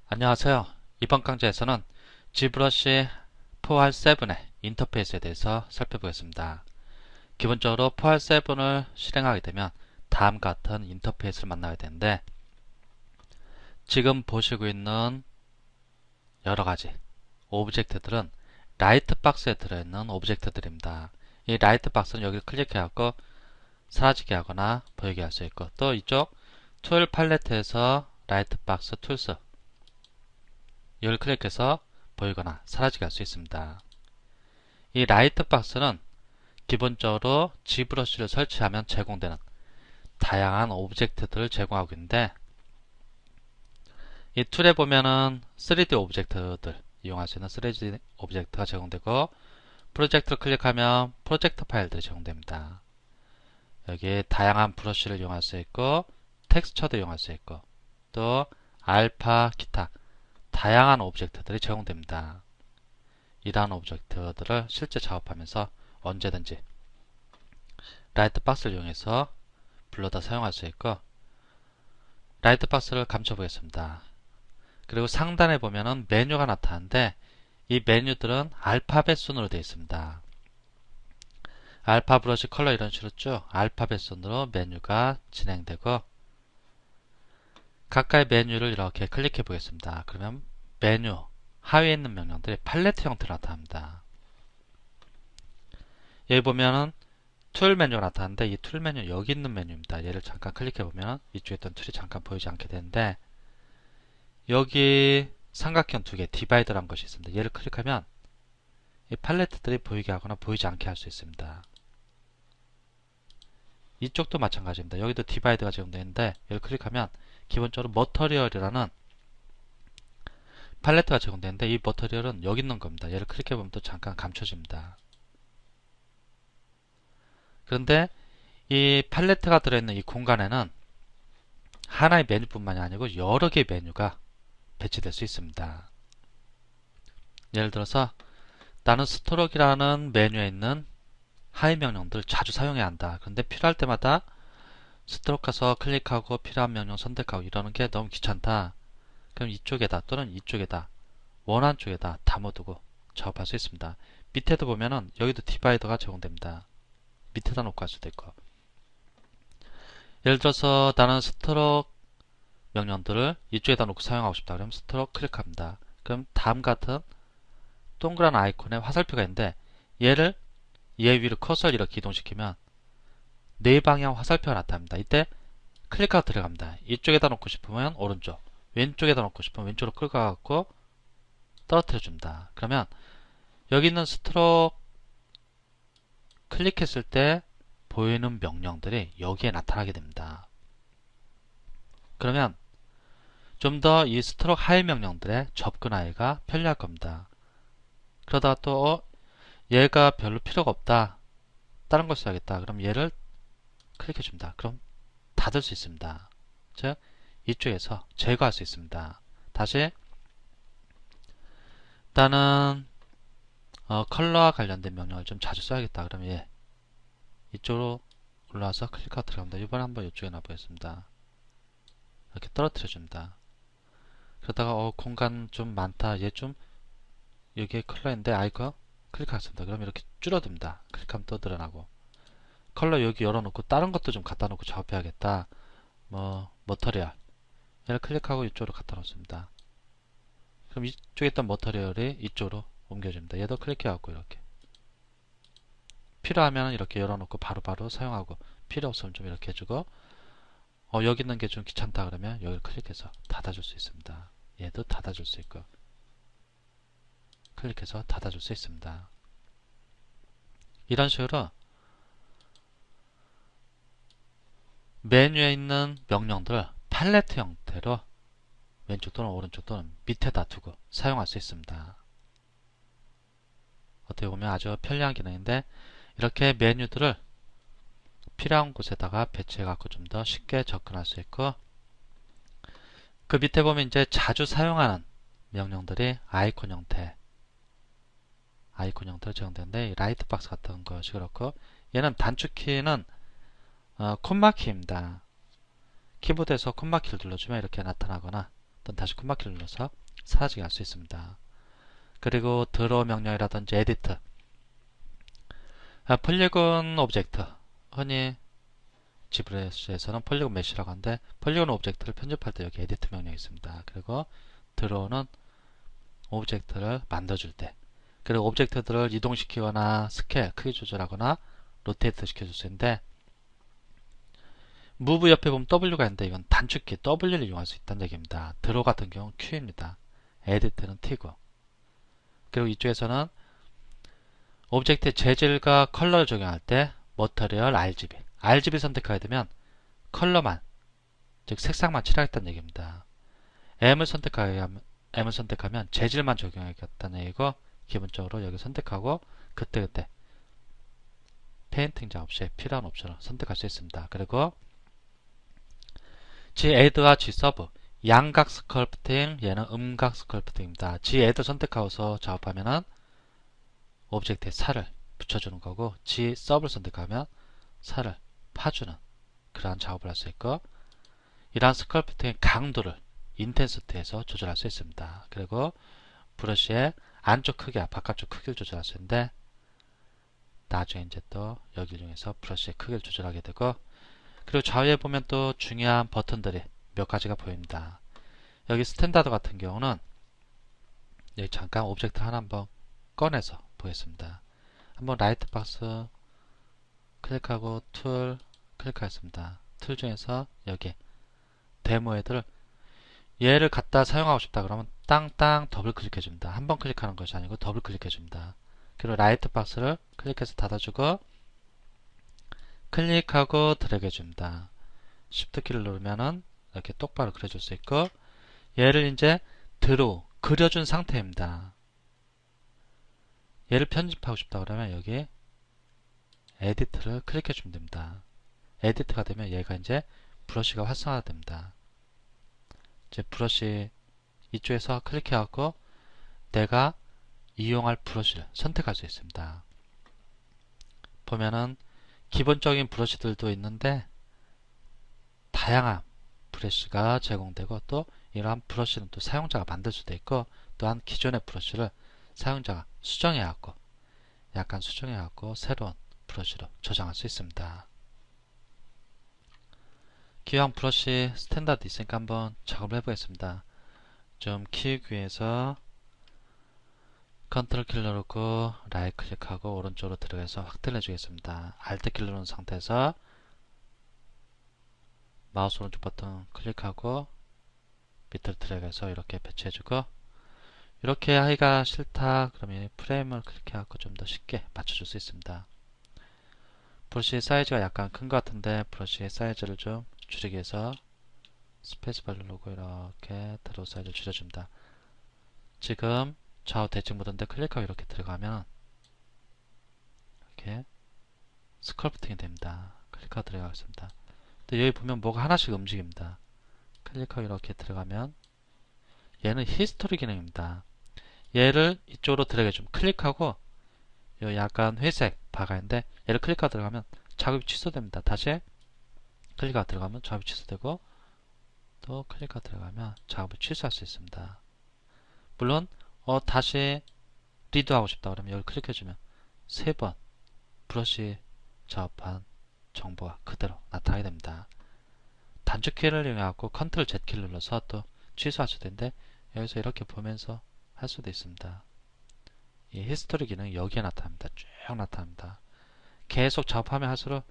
안녕하세요. 이번 강좌에서는 ZBrush 4R7의 인터페이스에 대해서 살펴보겠습니다. 기본적으로 4R7을 실행하게 되면 다음과 같은 인터페이스를 만나게 되는데, 지금 보시고 있는 여러가지 오브젝트들은 라이트박스에 들어있는 오브젝트들입니다. 이 라이트박스는 여기를 클릭해갖고 사라지게 하거나 보이게 할 수 있고, 또 이쪽 툴 팔레트에서 라이트박스 툴스 이걸 클릭해서 보이거나 사라지게 할 수 있습니다. 이 라이트박스는 기본적으로 ZBrush를 설치하면 제공되는 다양한 오브젝트들을 제공하고 있는데, 이 툴에 보면은 3D 오브젝트들 이용할 수 있는 3D 오브젝트가 제공되고, 프로젝트를 클릭하면 프로젝트 파일들이 제공됩니다. 여기 다양한 브러쉬를 이용할 수 있고, 텍스처도 이용할 수 있고, 또 알파, 기타 다양한 오브젝트들이 제공됩니다. 이러한 오브젝트들을 실제 작업하면서 언제든지 라이트박스를 이용해서 불러다 사용할 수 있고, 라이트박스를 감춰 보겠습니다. 그리고 상단에 보면은 메뉴가 나타나는데, 이 메뉴들은 알파벳 순으로 되어 있습니다. 알파 브러쉬 컬러 이런 식으로 쭉 알파벳 순으로 메뉴가 진행되고, 각각의 메뉴를 이렇게 클릭해 보겠습니다. 그러면 메뉴 하위에 있는 명령들이 팔레트 형태로 나타납니다. 여기 보면은 툴 메뉴가 나타나는데, 이 툴 메뉴 여기 있는 메뉴입니다. 얘를 잠깐 클릭해 보면 이쪽에 있던 툴이 잠깐 보이지 않게 되는데, 여기 삼각형 두 개 디바이더라는 것이 있습니다. 얘를 클릭하면 이 팔레트들이 보이게 하거나 보이지 않게 할 수 있습니다. 이쪽도 마찬가지입니다. 여기도 디바이더가 제공되어 있는데, 얘를 클릭하면 기본적으로 머터리얼이라는 팔레트가 제공되는데, 이 머터리얼은 여기 있는 겁니다. 얘를 클릭해 보면 또 잠깐 감춰집니다. 그런데 이 팔레트가 들어있는 이 공간에는 하나의 메뉴뿐만이 아니고 여러 개의 메뉴가 배치될 수 있습니다. 예를 들어서 나는 스트로크라는 메뉴에 있는 하위 명령들을 자주 사용해야 한다. 그런데 필요할 때마다 스트로크 가서 클릭하고 필요한 명령 선택하고 이러는 게 너무 귀찮다. 그럼 이쪽에다 또는 이쪽에다 원하는 쪽에다 담아두고 작업할 수 있습니다. 밑에도 보면은 여기도 디바이더가 제공됩니다. 밑에다 놓고 할 수도 있고, 예를 들어서 나는 스트로크 명령들을 이쪽에다 놓고 사용하고 싶다. 그럼 스트로크 클릭합니다. 그럼 다음 같은 동그란 아이콘에 화살표가 있는데, 얘를 얘 위로 커서를 이렇게 이동시키면 네 방향 화살표가 나타납니다. 이때 클릭하고 들어갑니다. 이쪽에다 놓고 싶으면 오른쪽, 왼쪽에다 놓고 싶으면 왼쪽으로 끌고 가고 떨어뜨려 줍니다. 그러면 여기 있는 스트로크 클릭했을 때 보이는 명령들이 여기에 나타나게 됩니다. 그러면 좀 더 이 스트로크 하위 명령들에 접근하기가 편리할 겁니다. 그러다가 또 얘가 별로 필요가 없다, 다른 걸 써야겠다, 그럼 얘를 클릭해 줍니다. 그럼 닫을 수 있습니다. 즉 이쪽에서 제거할 수 있습니다. 다시 일단은 컬러와 관련된 명령을 좀 자주 써야겠다. 그러면 얘 이쪽으로 올라와서 클릭하고 들어갑니다. 이번에 한번 이쪽에 놔보겠습니다. 이렇게 떨어뜨려 줍니다. 그러다가 공간 좀 많다, 얘 좀 여기에 컬러인데 아이콘 클릭하겠습니다. 그럼 이렇게 줄어듭니다. 클릭하면 또 늘어나고, 컬러 여기 열어놓고 다른 것도 좀 갖다 놓고 작업해야겠다, 머터리얼 얘를 클릭하고 이쪽으로 갖다 놓습니다. 그럼 이쪽에 있던 머터리얼이 이쪽으로 옮겨집니다. 얘도 클릭해갖고 이렇게 필요하면 이렇게 열어놓고 바로바로 사용하고, 필요 없으면 좀 이렇게 해주고, 여기 있는 게 좀 귀찮다 그러면 여기를 클릭해서 닫아줄 수 있습니다. 얘도 닫아줄 수 있고, 클릭해서 닫아줄 수 있습니다. 이런 식으로 메뉴에 있는 명령들을 팔레트 형태로 왼쪽 또는 오른쪽 또는 밑에다 두고 사용할 수 있습니다. 어떻게 보면 아주 편리한 기능인데, 이렇게 메뉴들을 필요한 곳에다가 배치해 갖고 좀 더 쉽게 접근할 수 있고, 그 밑에 보면 이제 자주 사용하는 명령들이 아이콘 형태로 제공되는데, 라이트 박스 같은 것이 그렇고, 얘는 단축키는 콤마 키입니다. 키보드에서 콤마 키를 눌러주면 이렇게 나타나거나 또는 다시 콤마키를 눌러서 사라지게 할 수 있습니다. 그리고 드로우 명령이라든지 에디트, 폴리곤 오브젝트, 흔히 지브레스에서는 폴리곤 메쉬라고 하는데, 폴리곤 오브젝트를 편집할 때 여기 에디트 명령이 있습니다. 그리고 드로우는 오브젝트를 만들어줄 때, 그리고 오브젝트들을 이동시키거나 스케일, 크기 조절하거나 로테이트 시켜줄 수 있는데, 무브 옆에 보면 W가 있는데 이건 단축키 W를 이용할 수 있다는 얘기입니다. 드로우 같은 경우는 Q입니다. 에디트는 T고, 그리고 이쪽에서는 오브젝트의 재질과 컬러를 적용할 때 머터리얼 RGB 선택하게 되면 컬러만, 즉 색상만 칠하겠다는 얘기입니다. M을 선택하면 재질만 적용하겠다는 얘기고, 기본적으로 여기 선택하고 그때그때 페인팅 작업 시에 필요한 옵션을 선택할 수 있습니다. 그리고 G-Add와 G-Sub, 양각 스컬프팅, 얘는 음각 스컬프팅입니다. G-Add 선택하고서 작업하면은 오브젝트에 살을 붙여주는 거고, G-Sub을 선택하면 살을 파주는 그러한 작업을 할 수 있고, 이러한 스컬프팅의 강도를 인텐시티에서 조절할 수 있습니다. 그리고 브러쉬의 안쪽 크기와 바깥쪽 크기를 조절할 수 있는데, 나중에 이제 또 여기를 이용해서 브러쉬의 크기를 조절하게 되고, 그리고 좌우에 보면 또 중요한 버튼들이 몇 가지가 보입니다. 여기 스탠다드 같은 경우는 여기 잠깐 오브젝트 하나 한번 꺼내서 보겠습니다. 한번 라이트 박스 클릭하고 툴 클릭하겠습니다. 툴 중에서 여기 데모 헤드를 얘를 갖다 사용하고 싶다 그러면 땅땅 더블 클릭해 줍니다. 한번 클릭하는 것이 아니고 더블 클릭해 줍니다. 그리고 라이트 박스를 클릭해서 닫아주고 클릭하고 드래그 해줍니다. Shift 키를 누르면은 이렇게 똑바로 그려줄 수 있고, 얘를 이제 드로우, 그려준 상태입니다. 얘를 편집하고 싶다 그러면 여기 에디트를 클릭해 주면 됩니다. 에디트가 되면 얘가 이제 브러쉬가 활성화가 됩니다. 이제 브러쉬 이쪽에서 클릭해 갖고 내가 이용할 브러쉬를 선택할 수 있습니다. 보면은 기본적인 브러쉬들도 있는데 다양한 브러쉬가 제공되고, 또 이러한 브러쉬는 또 사용자가 만들 수도 있고, 또한 기존의 브러쉬를 사용자가 약간 수정해 갖고 새로운 브러쉬로 저장할 수 있습니다. 기왕 브러쉬 스탠다드 있으니까 한번 작업을 해보겠습니다. 좀 키우기 위해서 컨트롤 키를 누르고 라이트 클릭하고 오른쪽으로 들어가서 확대를 해주겠습니다. Alt 키를 누른 상태에서 마우스 오른쪽 버튼 클릭하고 밑으로 들어가서 이렇게 배치해주고, 이렇게 하기가 싫다 그러면 프레임을 클릭해갖고 좀 더 쉽게 맞춰줄 수 있습니다. 브러쉬 사이즈가 약간 큰 것 같은데 브러쉬의 사이즈를 좀 줄이기 위해서 스페이스바를 누르고 이렇게 드로우 사이즈를 줄여줍니다. 지금 좌우 대칭 모드인데 클릭하고 이렇게 들어가면 이렇게 스컬프팅이 됩니다. 클릭하고 들어가겠습니다. 근데 여기 보면 뭐가 하나씩 움직입니다. 클릭하고 이렇게 들어가면 얘는 히스토리 기능입니다. 얘를 이쪽으로 드래그 좀 클릭하고 요 약간 회색 바가 있는데 얘를 클릭하고 들어가면 작업이 취소됩니다. 다시 클릭하고 들어가면 작업이 취소되고, 또 클릭하고 들어가면 작업을 취소할 수 있습니다. 물론 다시 리드하고 싶다 그러면 여기 클릭해주면 3번 브러쉬 작업한 정보가 그대로 나타나게 됩니다. 단축키를 이용해서 컨트롤 Z 키를 눌러서 또 취소할 수도 있는데, 여기서 이렇게 보면서 할 수도 있습니다. 이 히스토리 기능이 여기에 나타납니다. 쭉 나타납니다. 계속 작업하면 할수록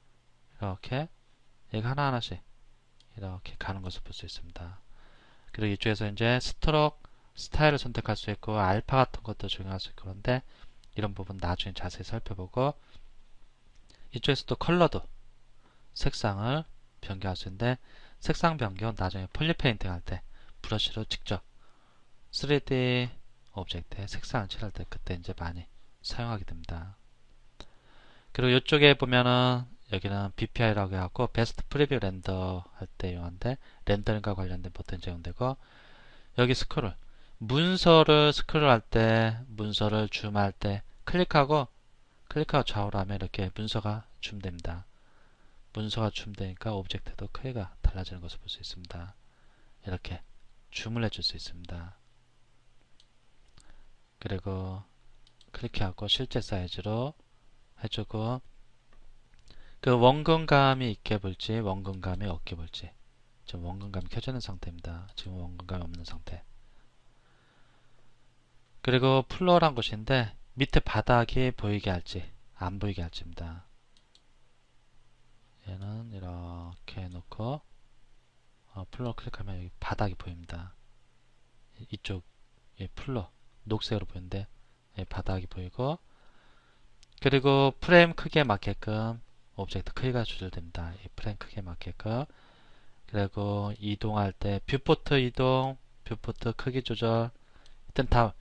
이렇게 얘가 하나하나씩 이렇게 가는 것을 볼 수 있습니다. 그리고 이쪽에서 이제 스트로크 스타일을 선택할 수 있고 알파 같은 것도 적용할 수 있고, 그런데 이런 부분 나중에 자세히 살펴보고, 이쪽에서 또 컬러도 색상을 변경할 수 있는데, 색상 변경은 나중에 폴리 페인팅 할 때 브러쉬로 직접 3D 오브젝트에 색상을 칠할 때 그때 이제 많이 사용하게 됩니다. 그리고 이쪽에 보면은 여기는 BPI라고 해갖고 베스트 프리뷰 렌더 할 때 이용한데, 렌더링과 관련된 버튼이 제공되고, 여기 스크롤 문서를 스크롤할 때, 문서를 줌할 때 클릭하고 좌우로 하면 이렇게 문서가 줌됩니다. 문서가 줌되니까 오브젝트도 크기가 달라지는 것을 볼 수 있습니다. 이렇게 줌을 해줄 수 있습니다. 그리고 클릭해갖고 실제 사이즈로 해주고, 그 원근감이 있게 볼지 원근감이 없게 볼지. 지금 원근감이 켜져 있는 상태입니다. 지금 원근감이 없는 상태. 그리고 플로어란 곳인데 밑에 바닥이 보이게 할지 안 보이게 할지입니다. 얘는 이렇게 놓고 플로어 클릭하면 여기 바닥이 보입니다. 이쪽 플로어 녹색으로 보이는데 바닥이 보이고, 그리고 프레임 크기에 맞게끔 오브젝트 크기가 조절됩니다. 이 프레임 크기에 맞게끔. 그리고 이동할 때 뷰포트 이동, 뷰포트 크기 조절, 일단 다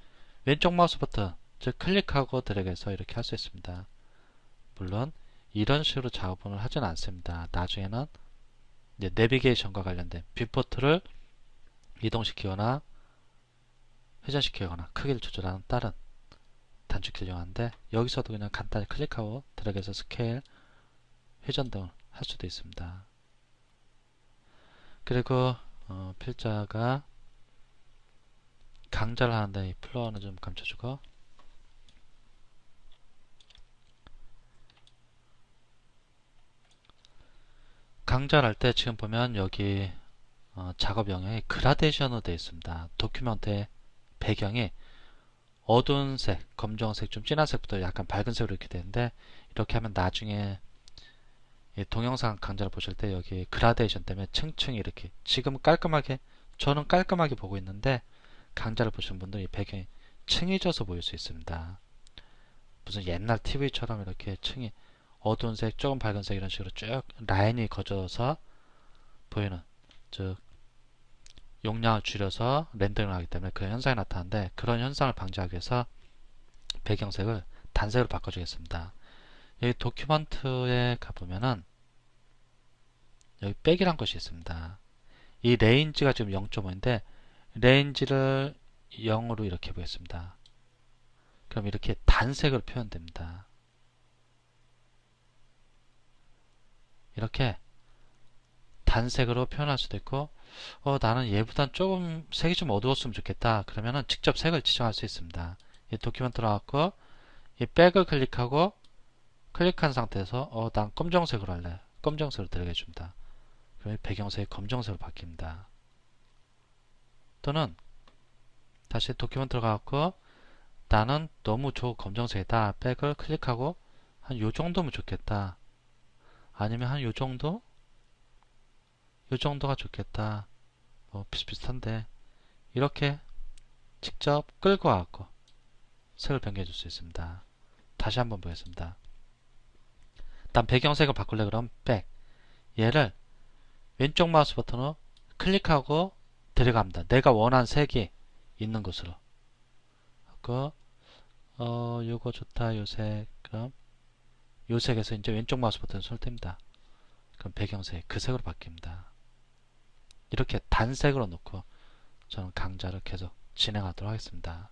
왼쪽 마우스 버튼, 즉 클릭하고 드래그해서 이렇게 할 수 있습니다. 물론 이런 식으로 작업을 하진 않습니다. 나중에는 이제 내비게이션과 관련된 뷰포트를 이동시키거나 회전시키거나 크기를 조절하는 다른 단축키를 이용하는데, 여기서도 그냥 간단히 클릭하고 드래그해서 스케일, 회전 등을 할 수도 있습니다. 그리고 필자가 강좌를 하는데 이 플로어는 좀 감춰주고, 강좌를 할 때 지금 보면 여기 작업 영역이 그라데이션으로 되어 있습니다. 도큐멘트의 배경이 어두운 색, 검정색, 좀 진한 색부터 약간 밝은 색으로 이렇게 되는데, 이렇게 하면 나중에 동영상 강좌를 보실 때 여기 그라데이션 때문에 층층이 이렇게, 지금 깔끔하게, 저는 깔끔하게 보고 있는데 강좌를 보시는 분들은 이 배경이 층이 져서 보일 수 있습니다. 무슨 옛날 TV처럼 이렇게 층이 어두운 색, 조금 밝은 색 이런 식으로 쭉 라인이 거져서 보이는, 즉 용량을 줄여서 렌더링을 하기 때문에 그런 현상이 나타나는데, 그런 현상을 방지하기 위해서 배경색을 단색으로 바꿔주겠습니다. 여기 도큐먼트에 가보면은 여기 백이란 것이 있습니다. 이 레인지가 지금 0.5인데 레인지를 0으로 이렇게 해보겠습니다. 그럼 이렇게 단색으로 표현됩니다. 이렇게 단색으로 표현할 수도 있고, 나는 얘보단 조금 색이 좀 어두웠으면 좋겠다. 그러면은 직접 색을 지정할 수 있습니다. 이 도큐멘트 나왔고, 이 백을 클릭하고, 클릭한 상태에서, 난 검정색으로 할래. 검정색으로 들어가 줍니다. 그럼 배경색이 검정색으로 바뀝니다. 또는, 다시 도큐멘트로 가고, 나는 너무 검정색이다. 백을 클릭하고, 한 요 정도면 좋겠다. 아니면 한 요 정도? 요 정도가 좋겠다. 비슷비슷한데 이렇게 직접 끌고 와갖고 색을 변경해 줄 수 있습니다. 다시 한번 보겠습니다. 일단 배경색을 바꿀래 그럼 백, 얘를 왼쪽 마우스 버튼으로 클릭하고 데려갑니다. 내가 원하는 색이 있는 곳으로. 요거 좋다. 요색. 그럼 요색에서 이제 왼쪽 마우스 버튼을 손을 뗍니다. 그럼 배경색 그 색으로 바뀝니다. 이렇게 단색으로 놓고 저는 강좌를 계속 진행하도록 하겠습니다.